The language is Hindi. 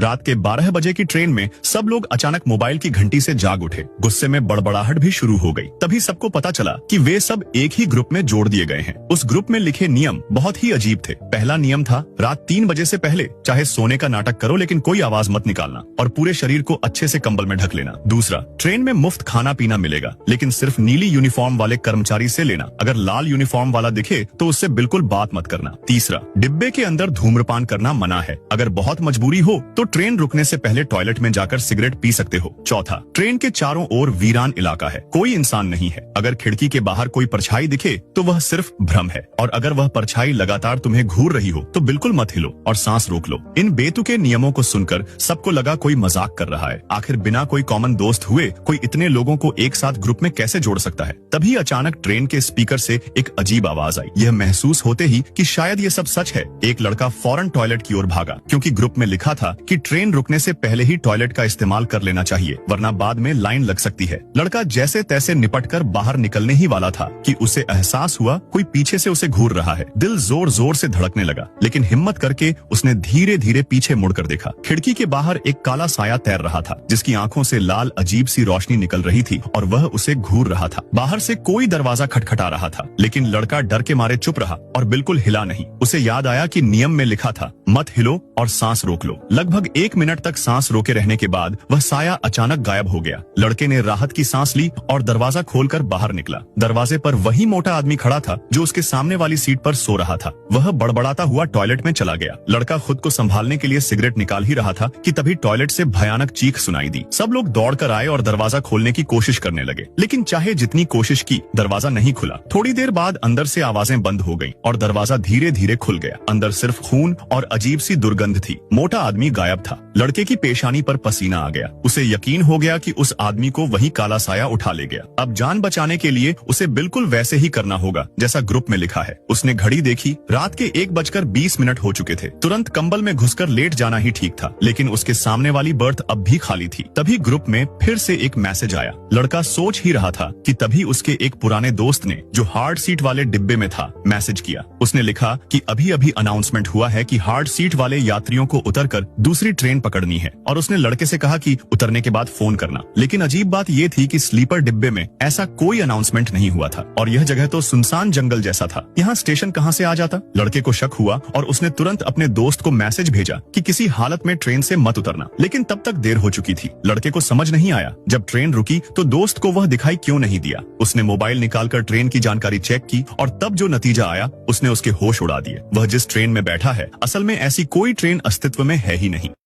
रात के 12 बजे की ट्रेन में सब लोग अचानक मोबाइल की घंटी से जाग उठे। गुस्से में बड़बड़ाहट भी शुरू हो गई। तभी सबको पता चला कि वे सब एक ही ग्रुप में जोड़ दिए गए हैं। उस ग्रुप में लिखे नियम बहुत ही अजीब थे। पहला नियम था, रात 3 बजे से पहले चाहे सोने का नाटक करो लेकिन कोई आवाज मत निकालना और पूरे शरीर को अच्छे से कंबल में ढक लेना। दूसरा, ट्रेन में मुफ्त खाना पीना मिलेगा लेकिन सिर्फ नीली यूनिफॉर्म वाले कर्मचारी से लेना। अगर लाल यूनिफॉर्म वाला दिखे तो उससे बिल्कुल बात मत करना। तीसरा, डिब्बे के अंदर धूम्रपान करना मना है। अगर बहुत मजबूरी हो तो ट्रेन रुकने से पहले टॉयलेट में जाकर सिगरेट पी सकते हो। चौथा, ट्रेन के चारों ओर वीरान इलाका है, कोई इंसान नहीं है। अगर खिड़की के बाहर कोई परछाई दिखे तो वह सिर्फ भ्रम है और अगर वह परछाई लगातार तुम्हें घूर रही हो तो बिल्कुल मत हिलो और सांस रोक लो। इन बेतुके नियमों को सुनकर सबको लगा कोई मजाक कर रहा है। आखिर बिना कोई कॉमन दोस्त हुए कोई इतने लोगों को एक साथ ग्रुप में कैसे जोड़ सकता है। तभी अचानक ट्रेन के स्पीकर से एक अजीब आवाज आई। यह महसूस होते ही कि शायद ये सब सच है, एक लड़का फौरन टॉयलेट की ओर भागा क्योंकि ग्रुप में लिखा था कि ट्रेन रुकने से पहले ही टॉयलेट का इस्तेमाल कर लेना चाहिए वरना बाद में लाइन लग सकती है। लड़का जैसे तैसे निपटकर बाहर निकलने ही वाला था कि उसे एहसास हुआ कोई पीछे से उसे घूर रहा है। दिल जोर जोर से धड़कने लगा लेकिन हिम्मत करके उसने धीरे धीरे पीछे मुड़कर देखा। खिड़की के बाहर एक काला साया तैर रहा था जिसकी आंखों से लाल अजीब सी रोशनी निकल रही थी और वह उसे घूर रहा था। बाहर से कोई दरवाजा खटखटा रहा था लेकिन लड़का डर के मारे चुप रहा और बिल्कुल हिला नहीं। उसे याद आया कि नियम में लिखा था, मत हिलो और सांस रोक लो। लगभग 1 मिनट तक सांस रोके रहने के बाद वह साया अचानक गायब हो गया। लड़के ने राहत की सांस ली और दरवाजा खोलकर बाहर निकला। दरवाजे पर वही मोटा आदमी खड़ा था जो उसके सामने वाली सीट पर सो रहा था। वह बड़बड़ाता हुआ टॉयलेट में चला गया। लड़का खुद को संभालने के लिए सिगरेट निकाल ही रहा था कि तभी टॉयलेट से भयानक चीख सुनाई दी। सब लोग दौड़कर आए और दरवाजा खोलने की कोशिश करने लगे लेकिन चाहे जितनी कोशिश की दरवाजा नहीं खुला। थोड़ी देर बाद अंदर से आवाजें बंद हो गईं और दरवाजा धीरे धीरे खुल गया। अंदर सिर्फ खून और अजीब सी दुर्गंध थी। मोटा आदमी गायब था। लड़के की पेशानी पर पसीना आ गया। उसे यकीन हो गया कि उस आदमी को वही काला साया उठा ले गया। अब जान बचाने के लिए उसे बिल्कुल वैसे ही करना होगा जैसा ग्रुप में लिखा है। उसने घड़ी देखी, रात के 1:20 हो चुके थे। तुरंत कंबल में घुसकर लेट जाना ही ठीक था लेकिन उसके सामने वाली बर्थ अब भी खाली थी। तभी ग्रुप में फिर से एक मैसेज आया। लड़का सोच ही रहा था कि तभी उसके एक पुराने दोस्त ने जो हार्ड सीट वाले डिब्बे में था मैसेज किया। उसने लिखा कि अभी अभी अनाउंसमेंट हुआ है कि हार्ड सीट वाले यात्रियों को उतरकर दूसरी ट्रेन पकड़नी है और उसने लड़के से कहा कि उतरने के बाद फोन करना। लेकिन अजीब बात यह थी कि स्लीपर डिब्बे में ऐसा कोई अनाउंसमेंट नहीं हुआ था और यह जगह तो सुनसान जंगल जैसा था। यहाँ स्टेशन कहाँ से आ जाता? लड़के को शक हुआ और उसने तुरंत अपने दोस्त को मैसेज भेजा कि किसी हालत में ट्रेन से मत उतरना। लेकिन तब तक देर हो चुकी थी। लड़के को समझ नहीं आया जब ट्रेन रुकी तो दोस्त को वह दिखाई क्यों नहीं दिया। उसने मोबाइल निकालकर ट्रेन की जानकारी चेक की और तब जो नतीजा आया उसने उसके होश उड़ा दिए। वह जिस ट्रेन में बैठा है असल में ऐसी कोई ट्रेन अस्तित्व में है ही नहीं।